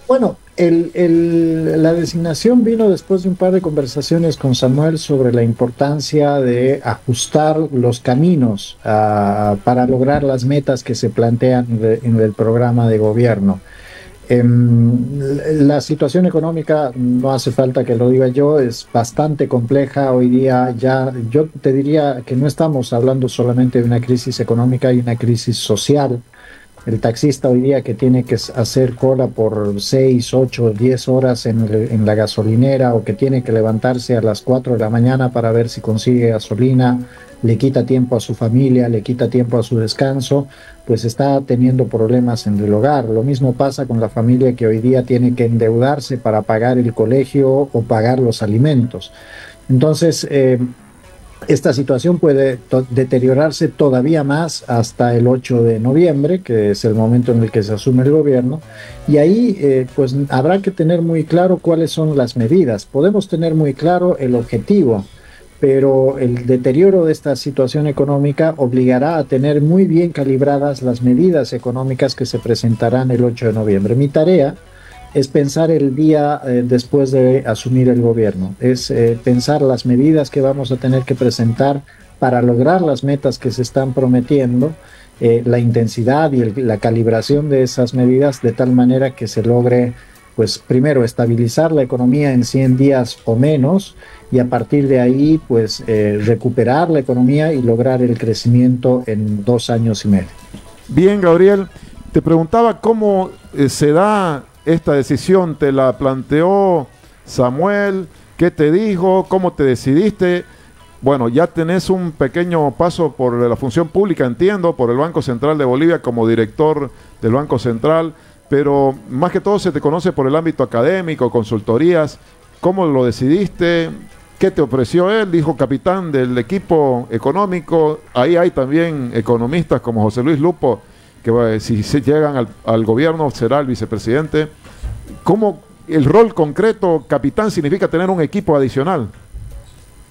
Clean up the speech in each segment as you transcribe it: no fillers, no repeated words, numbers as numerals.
Bueno, la designación vino después de un par de conversaciones con Samuel sobre la importancia de ajustar los caminos para lograr las metas que se plantean en el programa de gobierno. La situación económica, no hace falta que lo diga yo, es bastante compleja hoy día. Ya, yo te diría que no estamos hablando solamente de una crisis económica, hay una crisis social. El taxista hoy día que tiene que hacer cola por 6, 8, 10 horas en la gasolinera, o que tiene que levantarse a las 4 de la mañana para ver si consigue gasolina, le quita tiempo a su familia, le quita tiempo a su descanso, pues está teniendo problemas en el hogar. Lo mismo pasa con la familia que hoy día tiene que endeudarse para pagar el colegio o pagar los alimentos. Entonces, esta situación puede deteriorarse todavía más hasta el 8 de noviembre, que es el momento en el que se asume el gobierno, y ahí pues habrá que tener muy claro cuáles son las medidas. Podemos tener muy claro el objetivo, pero el deterioro de esta situación económica obligará a tener muy bien calibradas las medidas económicas que se presentarán el 8 de noviembre. Mi tarea es pensar el día después de asumir el gobierno, es pensar las medidas que vamos a tener que presentar para lograr las metas que se están prometiendo, la intensidad y la calibración de esas medidas de tal manera que se logre, pues primero, estabilizar la economía en 100 días o menos, y a partir de ahí, pues recuperar la economía y lograr el crecimiento en 2 años y medio. Bien, Gabriel, te preguntaba cómo se da esta decisión. ¿Te la planteó Samuel? ¿Qué te dijo? ¿Cómo te decidiste? Bueno, ya tenés un pequeño paso por la función pública, entiendo, por el Banco Central de Bolivia como director del Banco Central, pero más que todo se te conoce por el ámbito académico, consultorías. ¿Cómo lo decidiste? ¿Qué te ofreció él? Dijo capitán del equipo económico. Ahí hay también economistas como José Luis Lupo, que si se llegan al gobierno será el vicepresidente. ¿Cómo el rol concreto, capitán, significa tener un equipo adicional?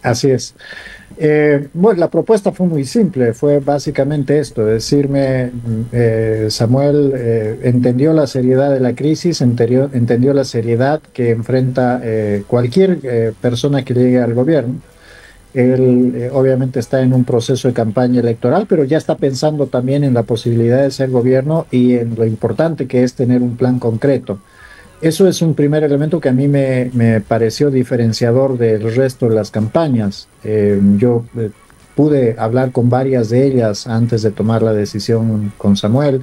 Así es. Bueno, la propuesta fue muy simple, fue básicamente esto: decirme, Samuel entendió la seriedad de la crisis, entendió la seriedad que enfrenta cualquier persona que llegue al gobierno. Él obviamente está en un proceso de campaña electoral, pero ya está pensando también en la posibilidad de ser gobierno y en lo importante que es tener un plan concreto. Eso es un primer elemento que a mí me pareció diferenciador del resto de las campañas. Yo pude hablar con varias de ellas antes de tomar la decisión con Samuel,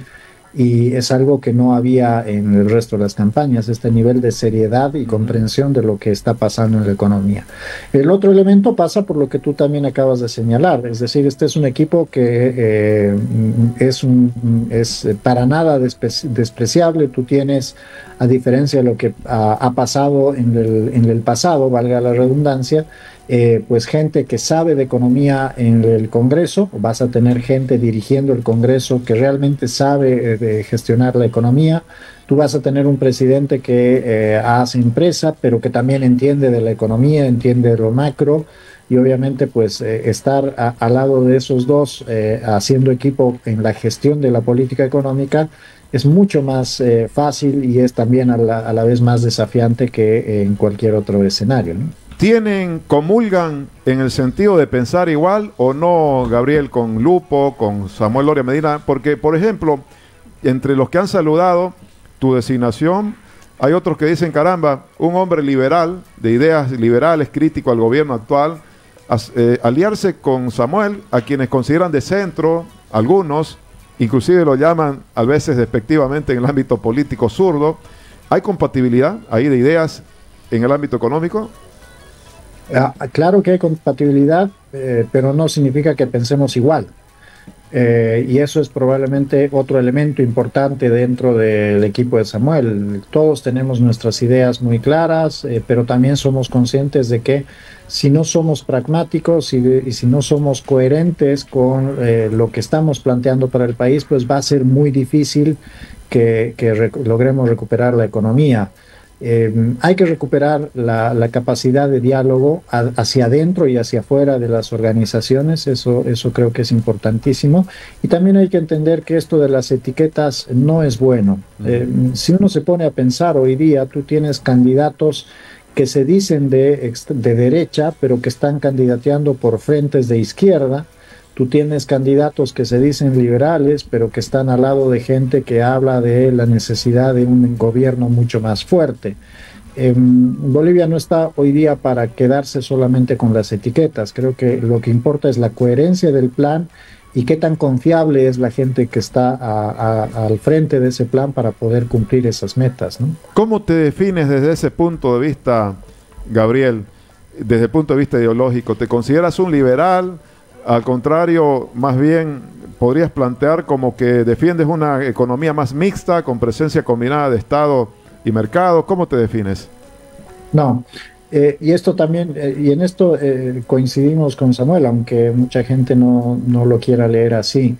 y es algo que no había en el resto de las campañas, este nivel de seriedad y comprensión de lo que está pasando en la economía. El otro elemento pasa por lo que tú también acabas de señalar, es decir, este es un equipo que es para nada despreciable. Tú tienes, a diferencia de lo que ha pasado en el pasado, valga la redundancia, pues gente que sabe de economía en el Congreso. Vas a tener gente dirigiendo el Congreso que realmente sabe de gestionar la economía. Tú vas a tener un presidente que hace empresa, pero que también entiende de la economía, entiende de lo macro, y obviamente pues estar al lado de esos dos haciendo equipo en la gestión de la política económica es mucho más fácil, y es también a la vez más desafiante que en cualquier otro escenario, ¿no? ¿Comulgan en el sentido de pensar igual o no, Gabriel, con Lupo, con Samuel Loria Medina? Porque, por ejemplo, entre los que han saludado tu designación, hay otros que dicen, caramba, un hombre liberal, de ideas liberales, crítico al gobierno actual, aliarse con Samuel, a quienes consideran de centro, algunos, inclusive lo llaman a veces despectivamente en el ámbito político zurdo. ¿Hay compatibilidad ahí de ideas en el ámbito económico? Claro que hay compatibilidad, pero no significa que pensemos igual. Y eso es probablemente otro elemento importante dentro del equipo de Samuel. Todos tenemos nuestras ideas muy claras, pero también somos conscientes de que si no somos pragmáticos y si no somos coherentes con lo que estamos planteando para el país, pues va a ser muy difícil que logremos recuperar la economía. Hay que recuperar la capacidad de diálogo hacia adentro y hacia afuera de las organizaciones, eso creo que es importantísimo. Y también hay que entender que esto de las etiquetas no es bueno. Si uno se pone a pensar hoy día, tú tienes candidatos que se dicen de derecha, pero que están candidateando por frentes de izquierda. Tú tienes candidatos que se dicen liberales, pero que están al lado de gente que habla de la necesidad de un gobierno mucho más fuerte. Bolivia no está hoy día para quedarse solamente con las etiquetas. Creo que lo que importa es la coherencia del plan y qué tan confiable es la gente que está al frente de ese plan para poder cumplir esas metas, ¿no? ¿Cómo te defines desde ese punto de vista, Gabriel, desde el punto de vista ideológico? ¿Te consideras un liberal? Al contrario, más bien podrías plantear como que defiendes una economía más mixta, con presencia combinada de Estado y mercado. ¿Cómo te defines? No, y esto también, y en esto coincidimos con Samuel, aunque mucha gente no lo quiera leer así.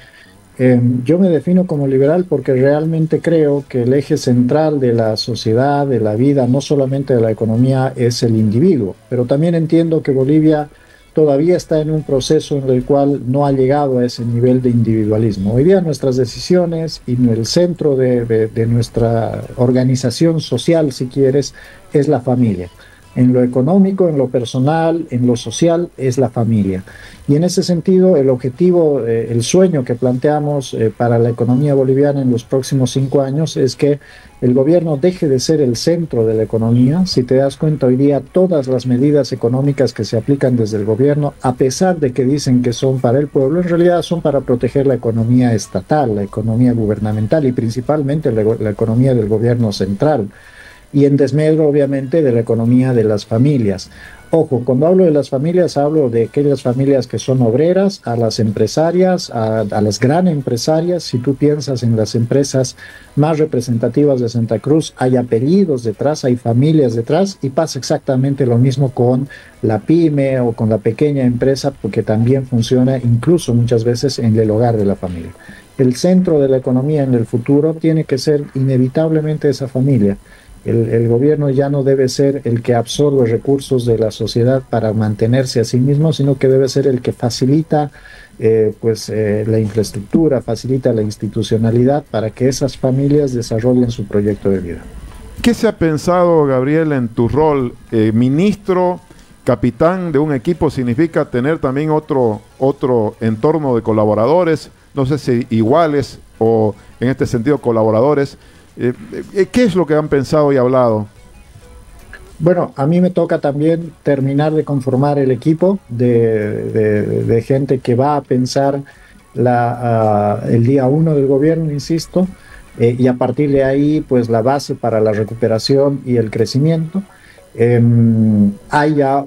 Yo me defino como liberal porque realmente creo que el eje central de la sociedad, de la vida, no solamente de la economía, es el individuo, pero también entiendo que Bolivia todavía está en un proceso en el cual no ha llegado a ese nivel de individualismo. Hoy día nuestras decisiones y el centro de nuestra organización social, si quieres, es la familia. En lo económico, en lo personal, en lo social, es la familia. Y en ese sentido, el objetivo, el sueño que planteamos para la economía boliviana en los próximos 5 años es que el gobierno deje de ser el centro de la economía. Si te das cuenta, hoy día todas las medidas económicas que se aplican desde el gobierno, a pesar de que dicen que son para el pueblo, en realidad son para proteger la economía estatal, la economía gubernamental y principalmente la economía del gobierno central. Y en desmedro, obviamente, de la economía de las familias. Ojo, cuando hablo de las familias, hablo de aquellas familias que son obreras, a las empresarias, a las gran empresarias. Si tú piensas en las empresas más representativas de Santa Cruz, hay apellidos detrás, hay familias detrás, y pasa exactamente lo mismo con la pyme o con la pequeña empresa, porque también funciona incluso muchas veces en el hogar de la familia. El centro de la economía en el futuro tiene que ser inevitablemente esa familia. El gobierno ya no debe ser el que absorbe recursos de la sociedad para mantenerse a sí mismo, sino que debe ser el que facilita la infraestructura, facilita la institucionalidad para que esas familias desarrollen su proyecto de vida. ¿Qué se ha pensado, Gabriel, en tu rol? Ministro, capitán de un equipo, significa tener también otro entorno de colaboradores, no sé si iguales o en este sentido colaboradores. ¿Qué es lo que han pensado y hablado? Bueno, a mí me toca también terminar de conformar el equipo de gente que va a pensar el día 1 del gobierno, insisto, y a partir de ahí, pues la base para la recuperación y el crecimiento. Hay ya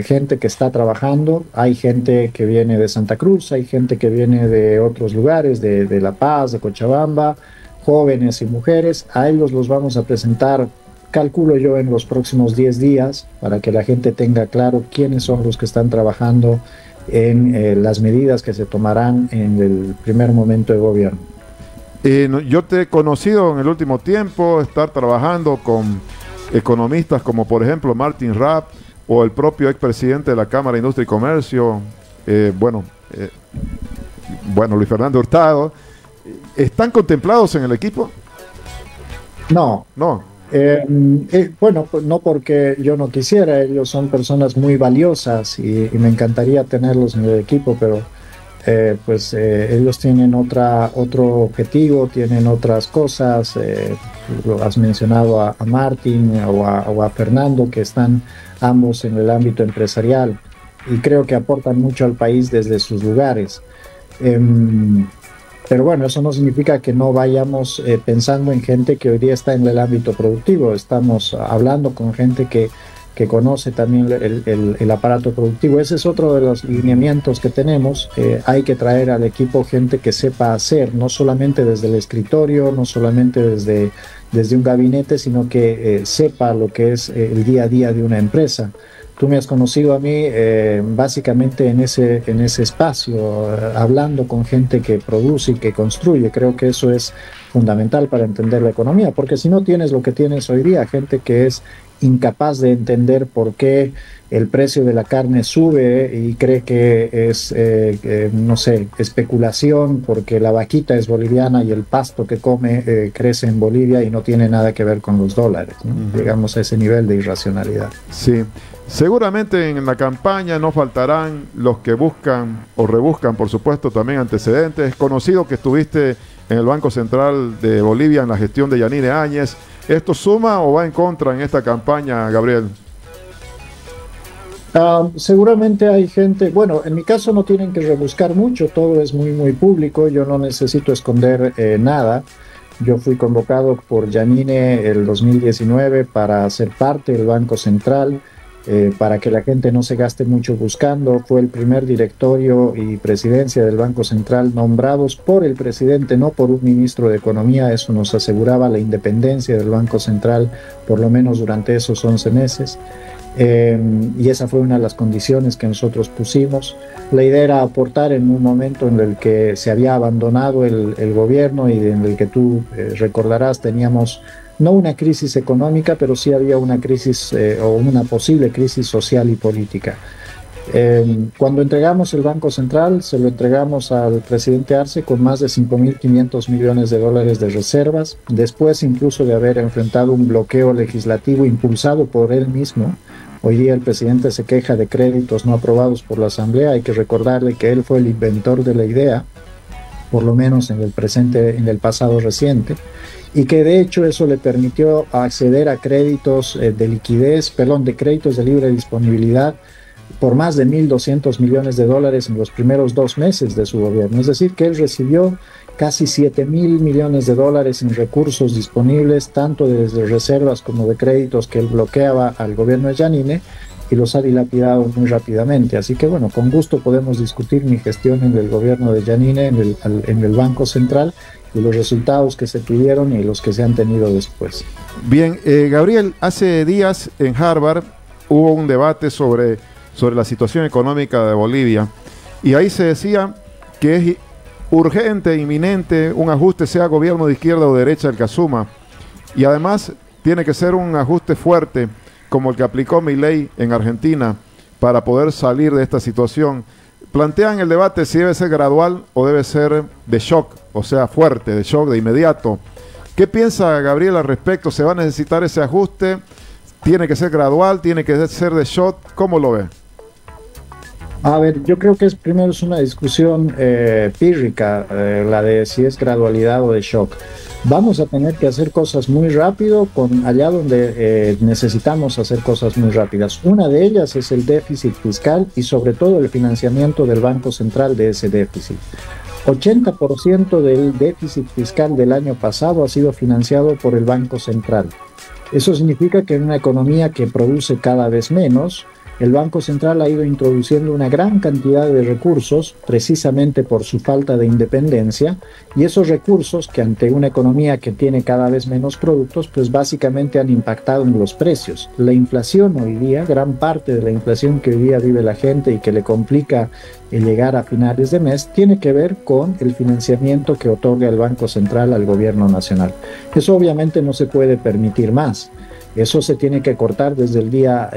gente que está trabajando, hay gente que viene de Santa Cruz, hay gente que viene de otros lugares, de La Paz, de Cochabamba, jóvenes y mujeres. A ellos los vamos a presentar, calculo yo, en los próximos 10 días, para que la gente tenga claro quiénes son los que están trabajando en las medidas que se tomarán en el primer momento de gobierno. Yo te he conocido en el último tiempo estar trabajando con economistas como por ejemplo Martin Rapp o el propio expresidente de la Cámara de Industria y Comercio, Luis Fernando Hurtado. ¿Están contemplados en el equipo? No. No. Bueno, no porque yo no quisiera, ellos son personas muy valiosas y me encantaría tenerlos en el equipo, pero ellos tienen otro objetivo, tienen otras cosas. Lo has mencionado a Martín o a Fernando, que están ambos en el ámbito empresarial y creo que aportan mucho al país desde sus lugares. Pero bueno, eso no significa que no vayamos pensando en gente que hoy día está en el ámbito productivo. Estamos hablando con gente que conoce también el aparato productivo. Ese es otro de los lineamientos que tenemos. Hay que traer al equipo gente que sepa hacer, no solamente desde el escritorio, no solamente desde un gabinete, sino que sepa lo que es el día a día de una empresa. Tú me has conocido a mí básicamente en ese espacio, hablando con gente que produce y que construye. Creo que eso es fundamental para entender la economía, porque si no tienes lo que tienes hoy día, gente que es incapaz de entender por qué el precio de la carne sube y cree que es, no sé, especulación porque la vaquita es boliviana y el pasto que come crece en Bolivia y no tiene nada que ver con los dólares, ¿no? Llegamos a ese nivel de irracionalidad. Sí, seguramente en la campaña no faltarán los que buscan o rebuscan, por supuesto, también antecedentes. Es conocido que estuviste en el Banco Central de Bolivia en la gestión de Yanine Áñez. ¿Esto suma o va en contra en esta campaña, Gabriel? Seguramente hay gente, bueno, en mi caso no tienen que rebuscar mucho, todo es muy público, yo no necesito esconder nada. Yo fui convocado por Yanine el 2019 para ser parte del Banco Central, para que la gente no se gaste mucho buscando. Fue el primer directorio y presidencia del Banco Central nombrados por el presidente, no por un ministro de Economía. Eso nos aseguraba la independencia del Banco Central, por lo menos durante esos 11 meses. Y esa fue una de las condiciones que nosotros pusimos. La idea era aportar en un momento en el que se había abandonado el gobierno y en el que tú recordarás, teníamos no una crisis económica, pero sí había una crisis o una posible crisis social y política. Cuando entregamos el Banco Central, se lo entregamos al presidente Arce con más de 5.500 millones de dólares de reservas, después incluso de haber enfrentado un bloqueo legislativo impulsado por él mismo. Hoy día el presidente se queja de créditos no aprobados por la Asamblea. Hay que recordarle que él fue el inventor de la idea, por lo menos en el pasado reciente, y que de hecho eso le permitió acceder a créditos de créditos de libre disponibilidad por más de 1.200 millones de dólares en los primeros 2 meses de su gobierno. Es decir, que él recibió casi 7.000 millones de dólares en recursos disponibles, tanto desde reservas como de créditos que él bloqueaba al gobierno de Yanine, y los ha dilapidado muy rápidamente. Así que bueno, con gusto podemos discutir mi gestión en el gobierno de Yanine, en el Banco Central, y los resultados que se tuvieron y los que se han tenido después. Bien, Gabriel, hace días en Harvard hubo un debate sobre la situación económica de Bolivia, y ahí se decía que es urgente, inminente, un ajuste, sea gobierno de izquierda o derecha el que asuma, y además tiene que ser un ajuste fuerte, como el que aplicó Milei en Argentina, para poder salir de esta situación. Plantean el debate si debe ser gradual o debe ser de shock, o sea, fuerte, de shock, de inmediato. ¿Qué piensa Gabriel al respecto? ¿Se va a necesitar ese ajuste? ¿Tiene que ser gradual? ¿Tiene que ser de shock? ¿Cómo lo ve? A ver, yo creo que primero es una discusión pírrica, la de si es gradualidad o de shock. Vamos a tener que hacer cosas muy rápido allá donde necesitamos hacer cosas muy rápidas. Una de ellas es el déficit fiscal y sobre todo el financiamiento del Banco Central de ese déficit. 80% del déficit fiscal del año pasado ha sido financiado por el Banco Central. Eso significa que en una economía que produce cada vez menos, el Banco Central ha ido introduciendo una gran cantidad de recursos precisamente por su falta de independencia, y esos recursos, que ante una economía que tiene cada vez menos productos, pues básicamente han impactado en los precios. La inflación hoy día, gran parte de la inflación que hoy día vive la gente y que le complica el llegar a finales de mes, tiene que ver con el financiamiento que otorga el Banco Central al gobierno nacional. Eso obviamente no se puede permitir más. Eso se tiene que cortar desde el día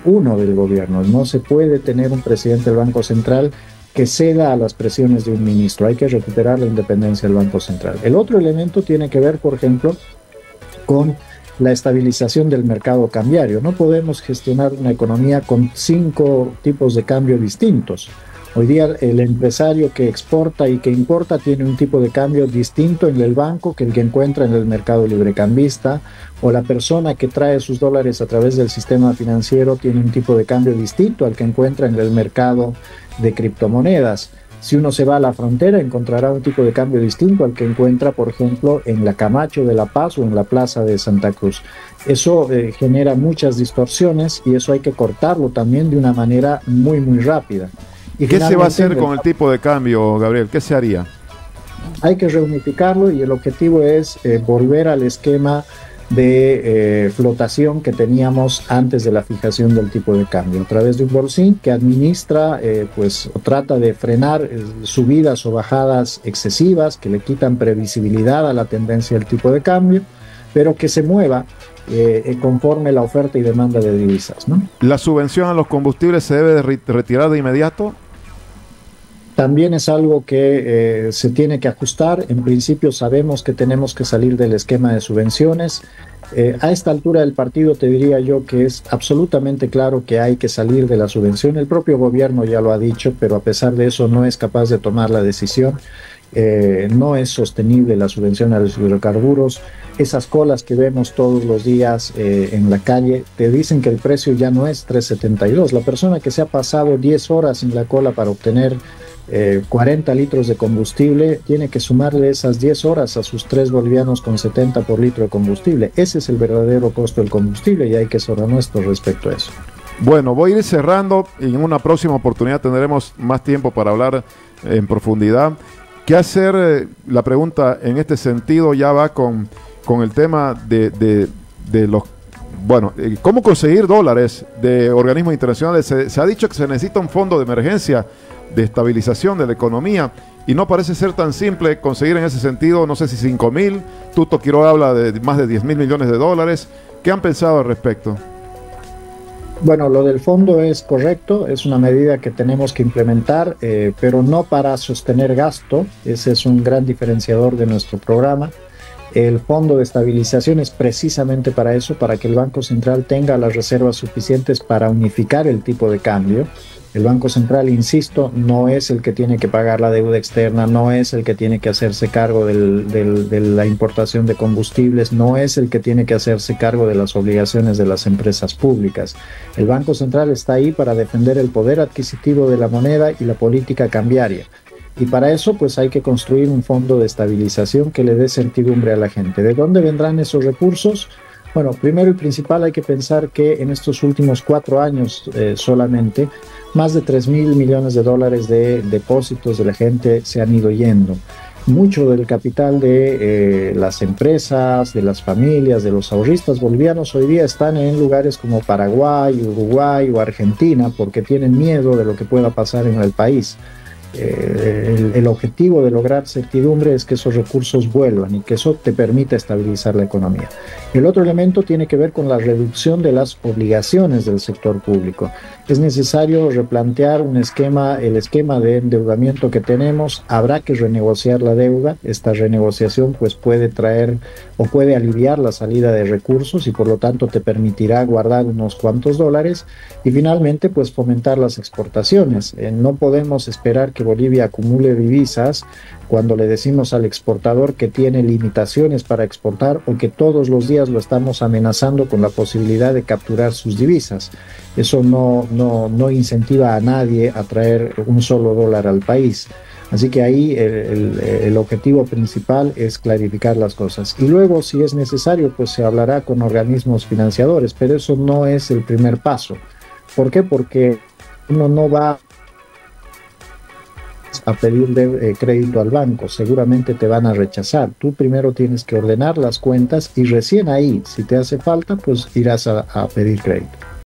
1 del gobierno. No se puede tener un presidente del Banco Central que ceda a las presiones de un ministro. Hay que recuperar la independencia del Banco Central. El otro elemento tiene que ver, por ejemplo, con la estabilización del mercado cambiario. No podemos gestionar una economía con 5 tipos de cambio distintos. Hoy día el empresario que exporta y que importa tiene un tipo de cambio distinto en el banco que el que encuentra en el mercado librecambista, o la persona que trae sus dólares a través del sistema financiero tiene un tipo de cambio distinto al que encuentra en el mercado de criptomonedas. Si uno se va a la frontera, encontrará un tipo de cambio distinto al que encuentra, por ejemplo, en la Camacho de La Paz o en la Plaza de Santa Cruz. Eso genera muchas distorsiones y eso hay que cortarlo también de una manera muy rápida. ¿Y qué se va a hacer con el tipo de cambio, Gabriel? ¿Qué se haría? Hay que reunificarlo y el objetivo es volver al esquema de flotación que teníamos antes de la fijación del tipo de cambio, a través de un bolsín que administra, pues, o trata de frenar subidas o bajadas excesivas que le quitan previsibilidad a la tendencia del tipo de cambio, pero que se mueva conforme la oferta y demanda de divisas, ¿no? ¿La subvención a los combustibles se debe de retirar de inmediato? También es algo que se tiene que ajustar. En principio sabemos que tenemos que salir del esquema de subvenciones. A esta altura del partido te diría yo que es absolutamente claro que hay que salir de la subvención. El propio gobierno ya lo ha dicho, pero a pesar de eso no es capaz de tomar la decisión. No es sostenible la subvención a los hidrocarburos. Esas colas que vemos todos los días en la calle te dicen que el precio ya no es 3.72. La persona que se ha pasado 10 horas en la cola para obtener 40 litros de combustible tiene que sumarle esas 10 horas a sus 3 bolivianos con 70 por litro de combustible. Ese es el verdadero costo del combustible y hay que ser honestos respecto a eso. Bueno, voy a ir cerrando y en una próxima oportunidad tendremos más tiempo para hablar en profundidad. ¿Qué hacer? La pregunta en este sentido ya va con el tema de los... Bueno, ¿cómo conseguir dólares de organismos internacionales? Se ha dicho que se necesita un fondo de emergencia de estabilización de la economía y no parece ser tan simple conseguir en ese sentido, no sé si 5.000, Tuto Quiroga habla de más de 10.000 millones de dólares. ¿Qué han pensado al respecto? Bueno, lo del fondo es correcto, es una medida que tenemos que implementar, pero no para sostener gasto. Ese es un gran diferenciador de nuestro programa. El fondo de estabilización es precisamente para eso, para que el Banco Central tenga las reservas suficientes para unificar el tipo de cambio. El Banco Central, insisto, no es el que tiene que pagar la deuda externa, no es el que tiene que hacerse cargo de la importación de combustibles, no es el que tiene que hacerse cargo de las obligaciones de las empresas públicas. El Banco Central está ahí para defender el poder adquisitivo de la moneda y la política cambiaria. Y para eso pues hay que construir un fondo de estabilización que le dé certidumbre a la gente. ¿De dónde vendrán esos recursos? Bueno, primero y principal hay que pensar que en estos últimos 4 años solamente, más de 3.000 millones de dólares de depósitos de la gente se han ido yendo. Mucho del capital de las empresas, de las familias, de los ahorristas bolivianos hoy día están en lugares como Paraguay, Uruguay o Argentina porque tienen miedo de lo que pueda pasar en el país. El objetivo de lograr certidumbre es que esos recursos vuelvan y que eso te permita estabilizar la economía. El otro elemento tiene que ver con la reducción de las obligaciones del sector público. Es necesario replantear el esquema de endeudamiento que tenemos. Habrá que renegociar la deuda. Esta renegociación pues puede traer o puede aliviar la salida de recursos y por lo tanto te permitirá guardar unos cuantos dólares. Y finalmente pues fomentar las exportaciones. No podemos esperar que Bolivia acumule divisas cuando le decimos al exportador que tiene limitaciones para exportar o que todos los días lo estamos amenazando con la posibilidad de capturar sus divisas. Eso no incentiva a nadie a traer un solo dólar al país. Así que ahí el objetivo principal es clarificar las cosas. Y luego, si es necesario, pues se hablará con organismos financiadores, pero eso no es el primer paso. ¿Por qué? Porque uno no va a pedir crédito al banco, seguramente te van a rechazar. Tú primero tienes que ordenar las cuentas y recién ahí, si te hace falta, pues irás a pedir crédito.